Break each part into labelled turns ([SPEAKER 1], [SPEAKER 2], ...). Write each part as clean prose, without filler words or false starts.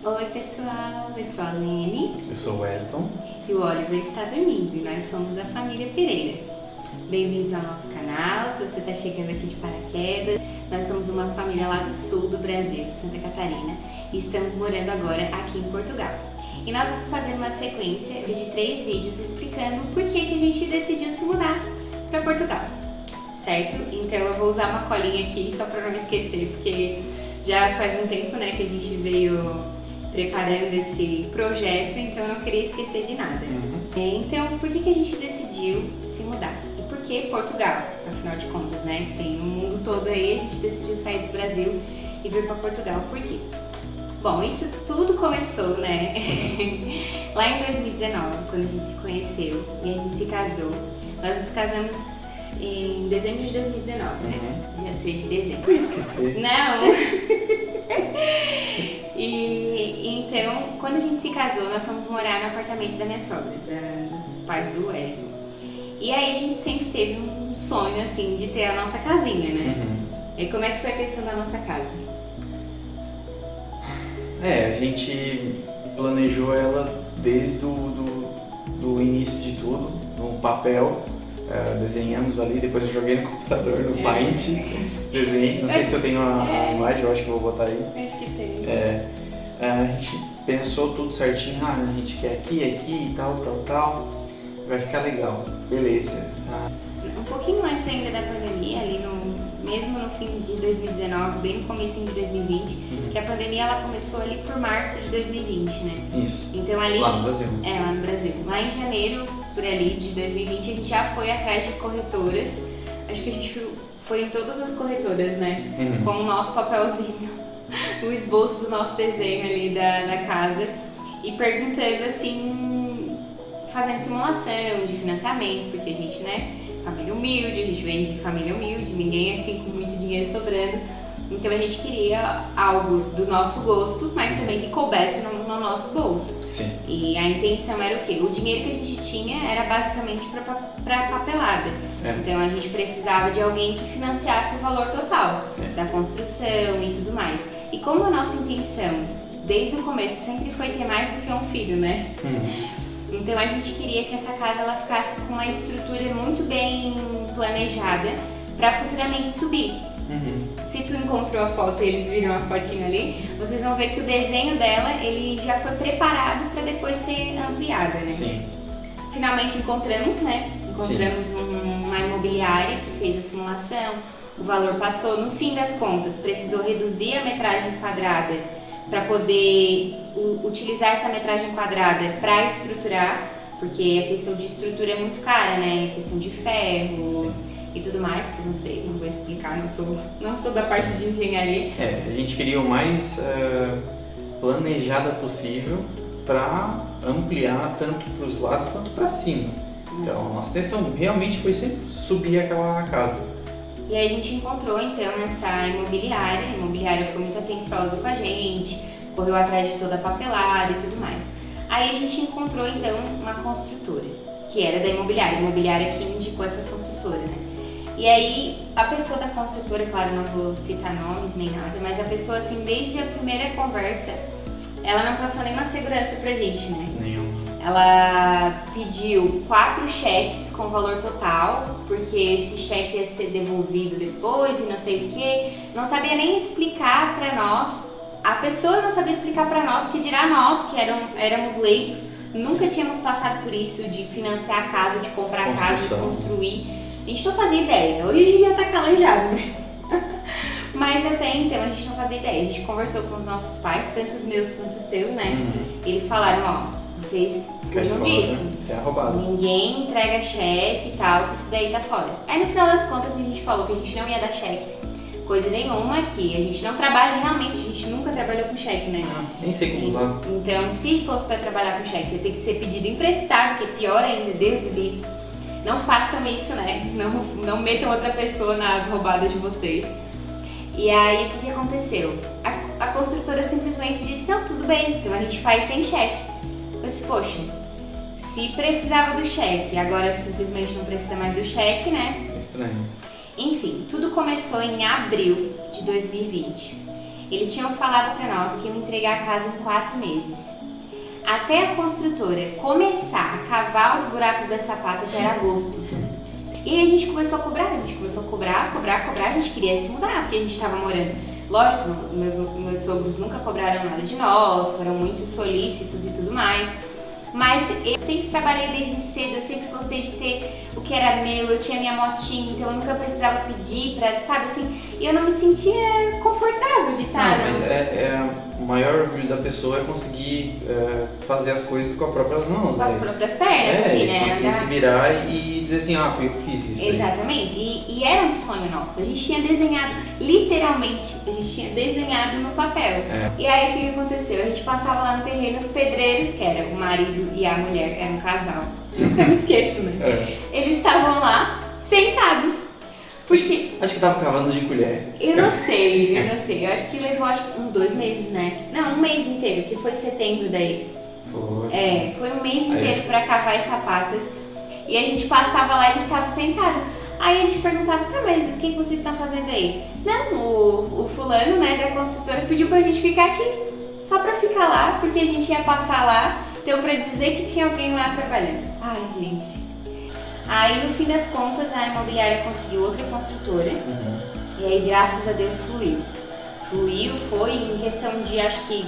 [SPEAKER 1] Oi pessoal, eu sou a Lene.
[SPEAKER 2] Eu sou o Wellington.
[SPEAKER 1] E o Oliver está dormindo e nós somos a família Pereira. Bem-vindos ao nosso canal, se você está chegando aqui de paraquedas. Nós somos uma família lá do sul do Brasil, de Santa Catarina, e estamos morando agora aqui em Portugal. E nós vamos fazer uma sequência de 3 vídeos explicando por que a gente decidiu se mudar para Portugal, certo? Então eu vou usar uma colinha aqui só para não me esquecer, porque já faz um tempo, né, que a gente veio preparando esse projeto, então eu não queria esquecer de nada. Então, por que a gente decidiu se mudar? E por que Portugal? Afinal de contas, né? Tem o mundo todo aí, a gente decidiu sair do Brasil e vir para Portugal. Por quê? Bom, isso tudo começou, né? Lá em 2019, quando a gente se conheceu e a gente se casou. Nós nos casamos em dezembro de 2019, né? Dia 6 de dezembro.
[SPEAKER 2] Eu esqueci.
[SPEAKER 1] Não! E então, quando a gente se casou, nós fomos morar no apartamento da minha sogra, dos pais do Wellington. E aí a gente sempre teve um sonho, assim, de ter a nossa casinha, né? E como é que foi a questão da nossa casa?
[SPEAKER 2] A gente planejou ela desde do início de tudo, no papel. Desenhamos ali, depois eu joguei no computador, no Paint, desenhei. Não sei se eu tenho a imagem, eu acho que eu vou botar aí.
[SPEAKER 1] Acho que tem.
[SPEAKER 2] A gente pensou tudo certinho, a gente quer aqui e tal, vai ficar legal, beleza.
[SPEAKER 1] Um pouquinho antes ainda da pandemia, ali mesmo no fim de 2019, bem no começo de 2020, que a pandemia ela começou ali por março de 2020, né?
[SPEAKER 2] Isso.
[SPEAKER 1] Então ali...
[SPEAKER 2] Lá no Brasil.
[SPEAKER 1] Lá no Brasil. Lá em janeiro, por ali, de 2020, a gente já foi atrás de corretoras. Acho que a gente foi em todas as corretoras, né? Com o nosso papelzinho, o esboço do nosso desenho ali da casa. E perguntando, assim, fazendo simulação de financiamento, porque a gente, né? Família humilde, a gente vem de família humilde, ninguém assim com muito dinheiro sobrando. Então a gente queria algo do nosso gosto, mas também que coubesse no nosso bolso.
[SPEAKER 2] Sim.
[SPEAKER 1] E a intenção era o quê? O dinheiro que a gente tinha era basicamente para papelada. Então a gente precisava de alguém que financiasse o valor total da construção e tudo mais. E como a nossa intenção, desde o começo, sempre foi ter mais do que um filho, né? Então a gente queria que essa casa ela ficasse com uma estrutura muito bem planejada para futuramente subir. Se tu encontrou a foto e eles viram a fotinho ali, vocês vão ver que o desenho dela ele já foi preparado para depois ser ampliado, né?
[SPEAKER 2] Sim.
[SPEAKER 1] Finalmente encontramos, né? Encontramos uma imobiliária que fez a simulação, o valor passou. No fim das contas, precisou reduzir a metragem quadrada para poder utilizar essa metragem quadrada para estruturar, porque a questão de estrutura é muito cara, né? A questão de ferros e tudo mais, que eu não sei, não vou explicar, não sou da parte de engenharia.
[SPEAKER 2] A gente queria o mais planejada possível para ampliar tanto para os lados quanto para cima. Então a nossa intenção realmente foi sempre subir aquela casa.
[SPEAKER 1] E aí a gente encontrou então essa imobiliária, a imobiliária foi muito atenciosa com a gente, correu atrás de toda a papelada e tudo mais. Aí a gente encontrou então uma construtora, que era da imobiliária, a imobiliária que indicou essa construtora, né? E aí a pessoa da construtora, claro, não vou citar nomes nem nada, mas a pessoa assim, desde a primeira conversa, ela não passou nenhuma segurança pra gente, né?
[SPEAKER 2] Nenhuma.
[SPEAKER 1] Ela pediu 4 cheques com valor total, porque esse cheque ia ser devolvido depois e não sei o que. Não sabia nem explicar pra nós, a pessoa não sabia explicar pra nós, que dirá nós que éramos leigos, nunca tínhamos passado por isso de financiar a casa, de comprar a casa, de construir. A gente não fazia ideia, hoje a gente já tá calejado, né? Mas até então a gente não fazia ideia. A gente conversou com os nossos pais, tanto os meus quanto os teus, né? Eles falaram, vocês fujam disso.
[SPEAKER 2] É roubado.
[SPEAKER 1] Ninguém entrega cheque e tal, que isso daí tá fora. Aí no final das contas a gente falou que a gente não ia dar cheque, coisa nenhuma, que a gente não trabalha realmente, a gente nunca trabalhou com cheque, né?
[SPEAKER 2] Nem sei como usar.
[SPEAKER 1] Então se fosse pra trabalhar com cheque, ia ter que ser pedido emprestado, que é pior ainda, Deus o livre. Não façam isso, né? Não metam outra pessoa nas roubadas de vocês. E aí, o que aconteceu? A construtora simplesmente disse, não, tudo bem, então a gente faz sem cheque. Eu disse, poxa, se precisava do cheque, agora simplesmente não precisa mais do cheque, né?
[SPEAKER 2] Estranho.
[SPEAKER 1] Enfim, tudo começou em abril de 2020. Eles tinham falado para nós que iam entregar a casa em 4 meses. Até a construtora começar a cavar os buracos da sapata já era agosto. E a gente começou a cobrar, a gente queria se mudar, porque a gente estava morando. Lógico, meus sogros nunca cobraram nada de nós, foram muito solícitos e tudo mais. Mas eu sempre trabalhei desde cedo, eu sempre gostei de ter o que era meu, eu tinha minha motinha, então eu nunca precisava pedir pra, sabe assim, e eu não me sentia confortável de estar.
[SPEAKER 2] Não, mas o maior orgulho da pessoa é conseguir fazer as coisas com as próprias mãos.
[SPEAKER 1] Com as próprias pernas, assim, né?
[SPEAKER 2] Conseguir se virar e dizer assim, fui eu que fiz isso.
[SPEAKER 1] Exatamente, e era um sonho nosso, a gente tinha desenhado, literalmente, a gente tinha desenhado no papel. E aí o que aconteceu? A gente passava lá no terreno, os pedreiros, que era o marido e a mulher, era um casal, nunca me esqueço, né? Eles estavam lá, sentados, porque...
[SPEAKER 2] Acho que tava cavando de colher.
[SPEAKER 1] Eu não sei, eu acho que levou uns 2 meses, né? Não, um mês inteiro, que foi setembro daí. Foi um mês inteiro pra cavar as sapatas. E a gente passava lá e eles estavam sentados. Aí a gente perguntava, tá, mas o que vocês estão fazendo aí? Não, o fulano, né, da construtora pediu pra gente ficar aqui, só pra ficar lá, porque a gente ia passar lá, então pra dizer que tinha alguém lá trabalhando. Ai, gente. Aí no fim das contas a imobiliária conseguiu outra construtora, e aí graças a Deus fluiu. Foi em questão de, acho que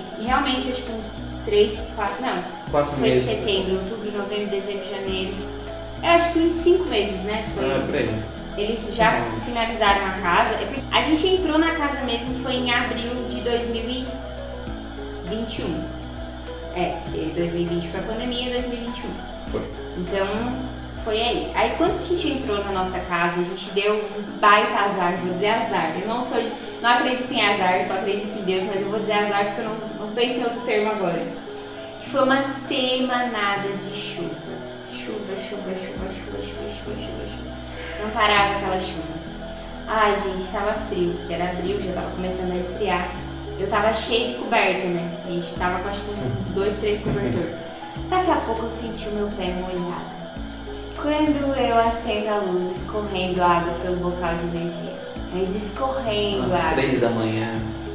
[SPEAKER 1] uns 3, 4, não.
[SPEAKER 2] 4
[SPEAKER 1] foi
[SPEAKER 2] meses.
[SPEAKER 1] Setembro, outubro, novembro, dezembro, janeiro. Eu acho que em 5 meses, né? Foi.
[SPEAKER 2] Por aí.
[SPEAKER 1] Eles já finalizaram a casa. A gente entrou na casa mesmo, foi em abril de 2021. Porque 2020 foi a pandemia, 2021.
[SPEAKER 2] Foi.
[SPEAKER 1] Então, foi aí. Aí quando a gente entrou na nossa casa, a gente deu um baita azar, vou dizer azar. Eu não acredito em azar, só acredito em Deus, mas eu vou dizer azar porque eu não penso em outro termo agora. Foi uma semanada de chuva. Chuva. Não parava aquela chuva. Ai, gente, tava frio, que era abril, já tava começando a esfriar. Eu tava cheia de coberta, né? A gente tava com acho que uns 2, 3 cobertores. Daqui a pouco eu senti o meu pé molhado. Quando eu acendo a luz, escorrendo água pelo bocal de energia. Mas escorrendo água.
[SPEAKER 2] Às 3 da manhã.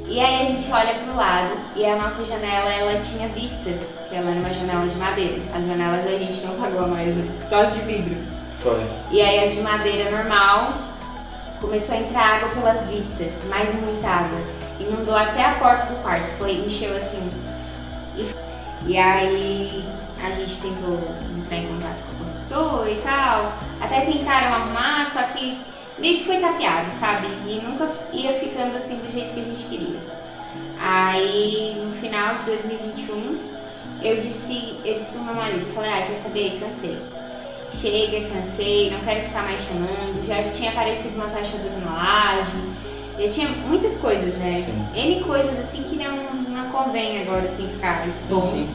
[SPEAKER 1] E aí a gente olha pro lado e a nossa janela, ela tinha vistas, que ela era uma janela de madeira. As janelas a gente não pagou mais, né? Só as de vidro.
[SPEAKER 2] Foi.
[SPEAKER 1] E aí as de madeira normal, começou a entrar água pelas vistas, mas muita água. Inundou até a porta do quarto, encheu assim. E aí a gente tentou entrar em contato com o consultor e tal. Até tentaram arrumar, só que meio que foi tapeado, sabe? E nunca ia ficando assim do jeito que a gente queria. Aí no final de 2021, eu disse pro meu marido, falei, quer saber? Cansei. Chega, cansei, não quero ficar mais chamando. Já tinha aparecido umas rachaduras na laje. Já tinha muitas coisas, né?
[SPEAKER 2] Sim.
[SPEAKER 1] N coisas assim que não convém agora assim ficar expondo.
[SPEAKER 2] Sim.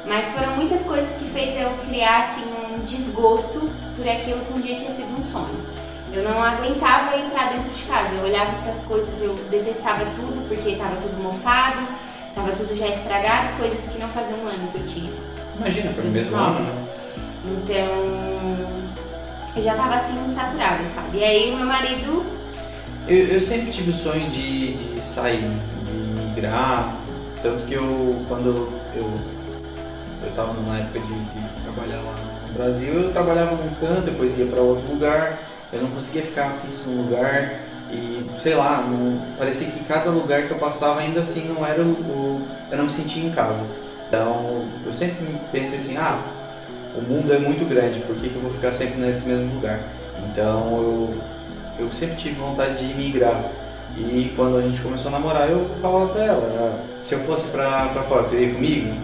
[SPEAKER 1] Mas foram muitas coisas que fez eu criar assim um desgosto por aquilo que um dia tinha sido um sonho. Eu não aguentava entrar dentro de casa, eu olhava para as coisas, eu detestava tudo porque estava tudo mofado, estava tudo já estragado, coisas que não faziam um ano que eu tinha.
[SPEAKER 2] Imagina, foi no
[SPEAKER 1] Coisas
[SPEAKER 2] mesmo
[SPEAKER 1] novas.
[SPEAKER 2] ano, né?
[SPEAKER 1] Então, eu já estava assim saturada, sabe? E aí o meu marido...
[SPEAKER 2] Eu sempre tive o sonho de sair, de migrar, tanto que quando eu estava na época de trabalhar lá no Brasil, eu trabalhava num canto, depois ia para outro lugar, eu não conseguia ficar fixo num lugar e, sei lá, parecia que cada lugar que eu passava ainda assim não era eu não me sentia em casa. Então, eu sempre pensei assim, o mundo é muito grande, por que eu vou ficar sempre nesse mesmo lugar? Então, eu sempre tive vontade de migrar. E quando a gente começou a namorar, eu falava pra ela, se eu fosse pra fora, tu ia comigo?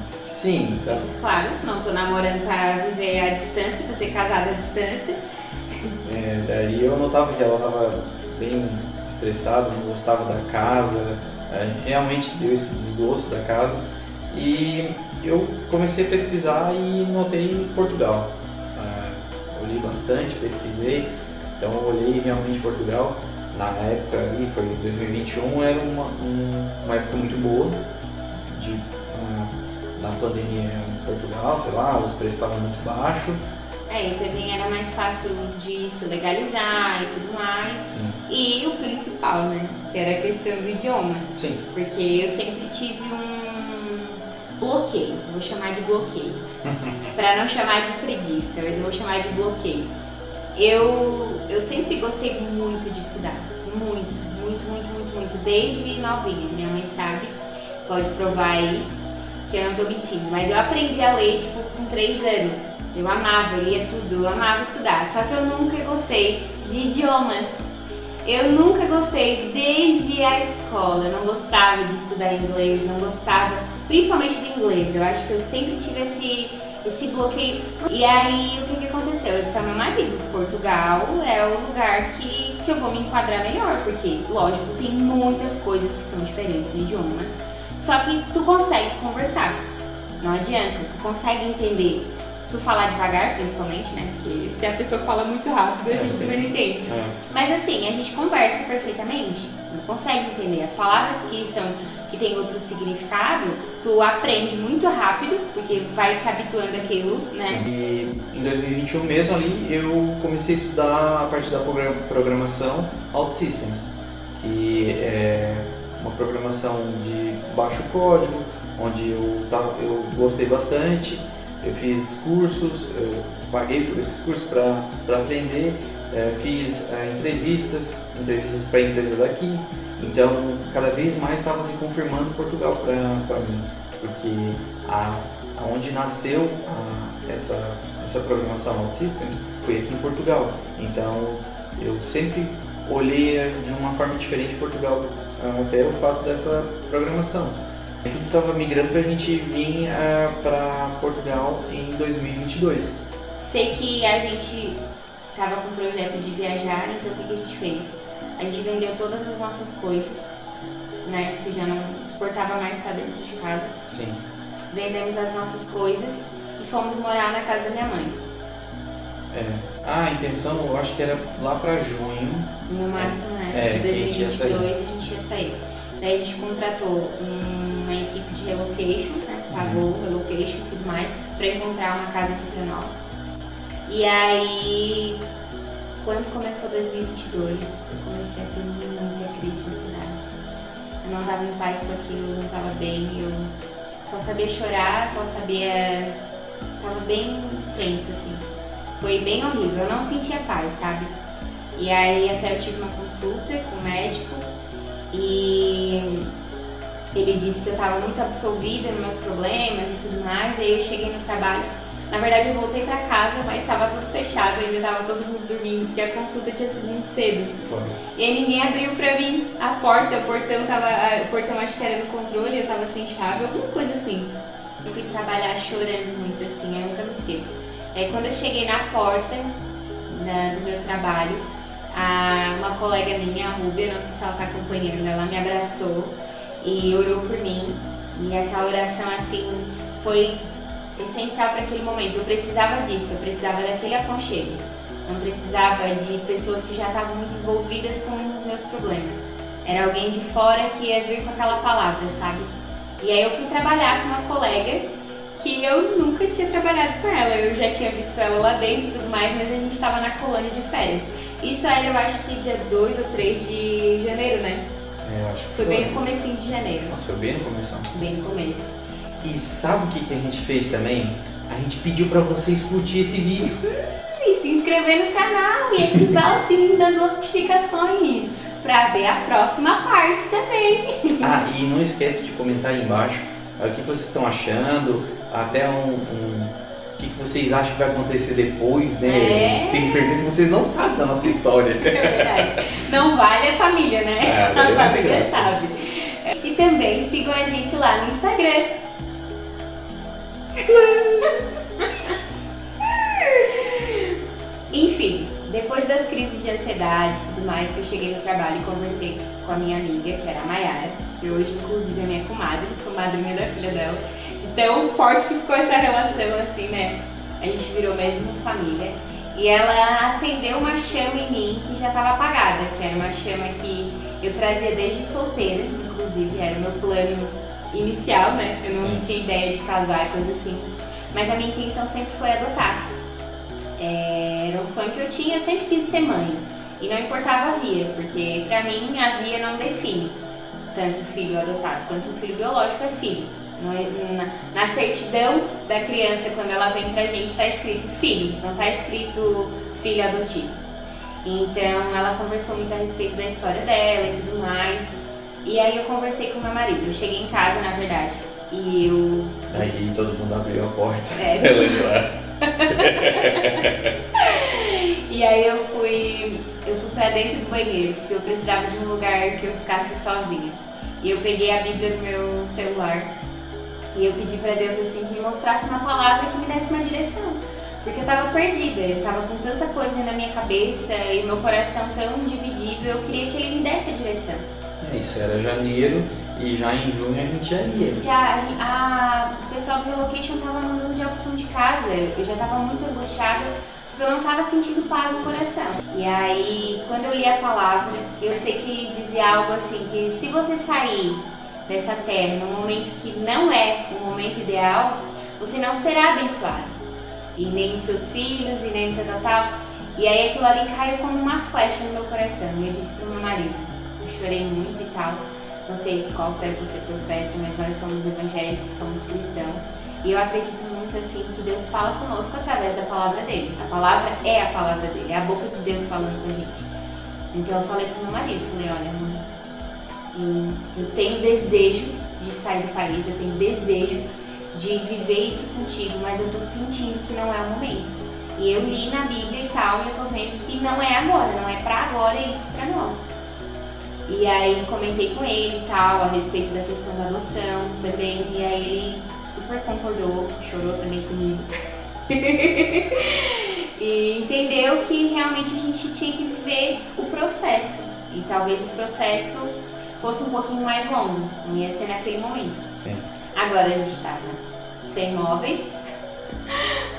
[SPEAKER 2] Sim, tá.
[SPEAKER 1] Claro, não tô namorando pra viver à distância, pra ser casada à distância.
[SPEAKER 2] Daí eu notava que ela tava bem estressada, não gostava da casa, realmente deu esse desgosto da casa. E eu comecei a pesquisar e notei Portugal. Eu li bastante, pesquisei, então eu olhei realmente Portugal. Na época ali, foi 2021, era uma época muito boa na pandemia em Portugal, sei lá, os preços estavam muito baixos.
[SPEAKER 1] E também era mais fácil de se legalizar e tudo mais.
[SPEAKER 2] Sim.
[SPEAKER 1] E o principal, né? Que era a questão do idioma.
[SPEAKER 2] Sim.
[SPEAKER 1] Porque eu sempre tive um bloqueio, vou chamar de bloqueio. Pra não chamar de preguiça, mas eu vou chamar de bloqueio. Eu sempre gostei muito de estudar. Muito. Desde novinha. Minha mãe sabe, pode provar aí que eu não tô mentindo. Mas eu aprendi a ler, tipo, com 3 anos. Eu amava, eu lia tudo, eu amava estudar. Só que eu nunca gostei de idiomas. Eu nunca gostei desde a escola. Eu não gostava de estudar inglês, não gostava, principalmente do inglês. Eu acho que eu sempre tive esse bloqueio. E aí, o que aconteceu? Eu disse ao meu marido, Portugal é o lugar que eu vou me enquadrar melhor, porque, lógico, tem muitas coisas que são diferentes no idioma, só que tu consegue conversar, não adianta, tu consegue entender. Se tu falar devagar, principalmente, né? Porque se a pessoa fala muito rápido, a gente também não entende. Mas assim, a gente conversa perfeitamente, consegue entender. As palavras que tem outro significado, tu aprende muito rápido, porque vai se habituando àquilo, né?
[SPEAKER 2] E em 2021 mesmo ali, eu comecei a estudar a parte da programação OutSystems, que é uma programação de baixo código, onde eu gostei bastante. Eu fiz cursos, eu paguei por esses cursos para aprender, fiz entrevistas para empresas daqui, então cada vez mais estava se confirmando Portugal para mim, porque aonde nasceu essa programação OutSystems foi aqui em Portugal, então eu sempre olhei de uma forma diferente Portugal, até o fato dessa programação. Tudo estava migrando para a gente vir para Portugal em 2022.
[SPEAKER 1] Sei que a gente estava com o projeto de viajar, então o que a gente fez? A gente vendeu todas as nossas coisas, né? Que já não suportava mais estar dentro de casa.
[SPEAKER 2] Sim.
[SPEAKER 1] Vendemos as nossas coisas e fomos morar na casa da minha mãe.
[SPEAKER 2] A intenção, eu acho que era lá para junho.
[SPEAKER 1] No máximo, de 2022 a gente ia sair. Daí a gente contratou uma equipe de relocation, né? Pagou o relocation e tudo mais, para encontrar uma casa aqui para nós. E aí, quando começou 2022, eu comecei a ter muita crise de ansiedade. Eu não estava em paz com aquilo, eu não estava bem, eu só sabia chorar, tava bem tenso, assim. Foi bem horrível, eu não sentia paz, sabe? E aí até eu tive uma consulta com o médico e ele disse que eu estava muito absorvida nos meus problemas e tudo mais. E aí eu cheguei no trabalho, na verdade eu voltei pra casa, mas estava tudo fechado, ainda estava todo mundo dormindo, porque a consulta tinha sido muito cedo. E aí ninguém abriu pra mim a porta, o portão acho que era no controle, eu tava sem chave, alguma coisa assim. Eu fui trabalhar chorando muito assim, eu nunca me esqueço. Aí quando eu cheguei na porta do meu trabalho, uma colega minha, a Rúbia, não sei se ela tá acompanhando, ela me abraçou e orou por mim. E aquela oração assim foi essencial para aquele momento. Eu precisava disso, eu precisava daquele aconchego. Não precisava de pessoas que já estavam muito envolvidas com os meus problemas. Era alguém de fora que ia vir com aquela palavra, sabe? E aí eu fui trabalhar com uma colega que eu nunca tinha trabalhado com ela. Eu já tinha visto ela lá dentro e tudo mais, mas a gente estava na colônia de férias. Isso aí eu acho que dia 2 ou 3 de janeiro, né?
[SPEAKER 2] Eu acho que
[SPEAKER 1] foi bem no comecinho de janeiro.
[SPEAKER 2] Nossa, foi bem no começo.
[SPEAKER 1] Bem no começo.
[SPEAKER 2] E sabe o que a gente fez também? A gente pediu pra vocês curtir esse vídeo.
[SPEAKER 1] E se inscrever no canal e ativar o sininho das notificações pra ver a próxima parte também.
[SPEAKER 2] E não esquece de comentar aí embaixo o que vocês estão achando, até o que vocês acham que vai acontecer depois, né? Tenho certeza que vocês não sabem da nossa história.
[SPEAKER 1] É verdade. Não vale a família, né? A família sabe. E também sigam a gente lá no Instagram. Enfim, depois das crises de ansiedade e tudo mais, que eu cheguei no trabalho e conversei com a minha amiga, que era a Mayara, que hoje inclusive é minha comadre, sou madrinha da filha dela, de tão forte que ficou essa relação, assim, né? A gente virou mesmo família. E ela acendeu uma chama em mim que já estava apagada, que era uma chama que eu trazia desde solteira, inclusive, era o meu plano inicial, né? Eu não tinha ideia de casar, coisa assim. Mas a minha intenção sempre foi adotar. Era um sonho que eu tinha, eu sempre quis ser mãe. E não importava a via, porque pra mim a via não define tanto o filho adotado quanto o filho biológico é filho. Na certidão da criança, quando ela vem pra gente, tá escrito filho, não tá escrito filho adotivo. Então ela conversou muito a respeito da história dela e tudo mais. E aí eu conversei com meu marido, eu cheguei em casa na verdade, e eu...
[SPEAKER 2] Aí todo mundo abriu a porta.
[SPEAKER 1] Ela E aí eu fui pra dentro do banheiro, porque eu precisava de um lugar que eu ficasse sozinha. E eu peguei a Bíblia no meu celular e eu pedi pra Deus assim que me mostrasse uma palavra que me desse uma direção. Porque eu tava perdida, eu tava com tanta coisa na minha cabeça e meu coração tão dividido, eu queria que Ele me desse a direção.
[SPEAKER 2] Isso era janeiro e já em junho a gente já ia.
[SPEAKER 1] O pessoal do Relocation tava mandando de opção de casa, eu já tava muito angustiada porque eu não tava sentindo paz no coração. E aí, quando eu li a palavra, eu sei que dizia algo assim, que se você sair dessa terra num momento que não é o momento ideal, você não será abençoado. E nem os seus filhos, e nem tal. E aí aquilo ali caiu como uma flecha no meu coração. E eu disse pro meu marido, eu chorei muito e tal, não sei qual fé você professa, mas nós somos evangélicos, somos cristãos. E eu acredito muito assim que Deus fala conosco através da palavra dele. A palavra é a palavra dele, é a boca de Deus falando com a gente. Então eu falei pro meu marido, falei, olha, amor, eu tenho desejo de sair do país, eu tenho desejo de viver isso contigo, mas eu tô sentindo que não é o momento. E eu li na Bíblia e tal, e eu tô vendo que não é agora, não é pra agora, é isso pra nós. E aí comentei com ele e tal, a respeito da questão da adoção também, e aí ele super concordou, chorou também comigo. E entendeu que realmente a gente tinha que viver o processo. E talvez o processo fosse um pouquinho mais longo, não ia ser naquele momento.
[SPEAKER 2] Sim.
[SPEAKER 1] Agora a gente estava sem móveis,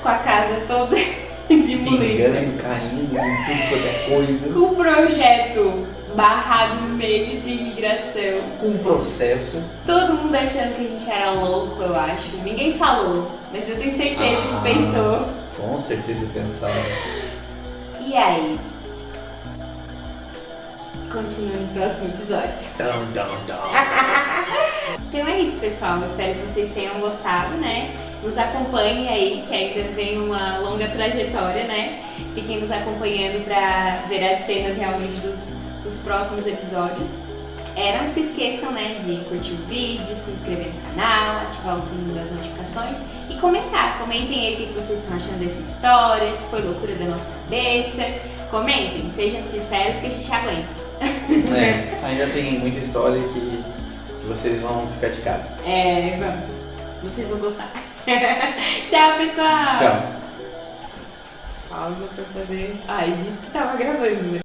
[SPEAKER 1] com a casa toda de muleta,
[SPEAKER 2] pingando, caindo, tudo quanto é coisa.
[SPEAKER 1] com o projeto barrado no meio de imigração.
[SPEAKER 2] Com um processo.
[SPEAKER 1] Todo mundo achando que a gente era louco, eu acho. Ninguém falou, mas eu tenho certeza que pensou.
[SPEAKER 2] Com certeza pensaram.
[SPEAKER 1] E aí? Continua no próximo episódio. Então é isso, pessoal. Espero que vocês tenham gostado, né? Nos acompanhem aí, que ainda vem uma longa trajetória, né? Fiquem nos acompanhando para ver as cenas realmente dos próximos episódios. Não se esqueçam, né, de curtir o vídeo, se inscrever no canal, ativar o sininho das notificações e comentar. Comentem aí o que vocês estão achando dessa história, se foi loucura da nossa cabeça. Comentem, sejam sinceros que a gente aguenta.
[SPEAKER 2] Ainda tem muita história que vocês vão ficar de cara.
[SPEAKER 1] Vamos. Vocês vão gostar. Tchau, pessoal!
[SPEAKER 2] Tchau.
[SPEAKER 1] Pausa pra poder... Ai, disse que tava gravando, né?